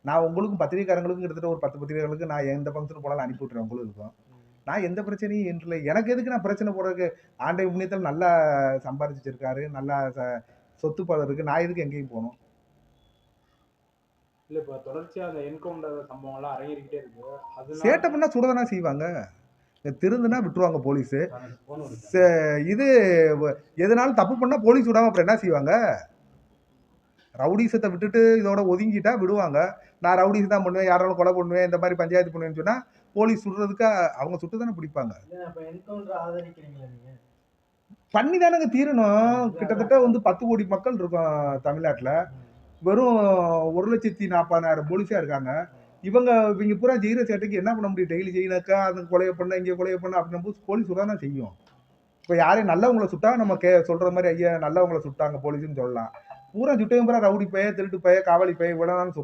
நான் உங்களுக்கும் பத்திரிகைக்காரங்களுக்கும் கிட்டத்தட்ட ஒரு 10 பத்திரிகைகளுக்கு நான் எந்த ஃபங்ஷனுக்கு போனாலும் அனுப்பி விட்டுருவேன் உங்களுக்கும். நான் எந்த பிரச்சனையும் இல்ல. எனக்கு எதுக்கு நான் பிரச்சனை போடுறதுக்கு? ஆண்டவன் புண்ணியத்துல நல்லா சம்பாரிச்சு வச்சிருக்காரு. நல்லா சொத்து பலம் இருக்கு. நான் எதுக்கு எங்கேயும் போணும்? இல்ல இப்ப தொடர்ச்சியா அந்த என்கவுண்டர் சம்பவம்லாம் அரங்கேறிக்கிட்டே இருக்கு. அதனால சேட்டை பண்ணா சுடதானே செய்வாங்க. திருந்துனா விட்டுருவாங்க போலீஸு. இது எதுனாலும் தப்பு பண்ணா போலீஸ் விடாம அப்புறம் என்ன செய்வாங்க? ரவுடிசத்தை விட்டுட்டு இதோட ஒதுங்கிட்டா விடுவாங்க. நான் ரவுடிசம் தான் பண்ணுவேன், யாராலும் கொலை பண்ணுவேன், இந்த மாதிரி பஞ்சாயத்து பண்ணுவேன்னு சொன்னா, போலீஸ் சுடுறதுக்கு அவங்க சுட்டு தானே பிடிப்பாங்க. பண்ணி தானங்க தீரணும். கிட்டத்தட்ட வந்து 10 கோடி மக்கள் இருக்கோம் தமிழ்நாட்டுல. வெறும் 1,40,000 போலீஸா இருக்காங்க. இவங்க பூரா செய்யற சேட்டைக்கு என்ன பண்ண முடியும்? டெய்லி செய்யனாக்கா, அந்த கொலைய பண்ண, இங்க கொலைய பண்ண அப்படின்னும்போது போலீஸ் சுடதானே செய்யும். இப்ப யாரையும் நல்லவங்கள சுட்டா நம்ம சொல்ற மாரி ஐயா நல்லவங்கள சுட்டாங்க போலீஸ்ன்னு சொல்லலாம். பூரா சுட்டவன் பூரா ரவுடி பைய, திருட்டு பைய, காவாலி பைய இவ்வளவுதான் சுடுறான்.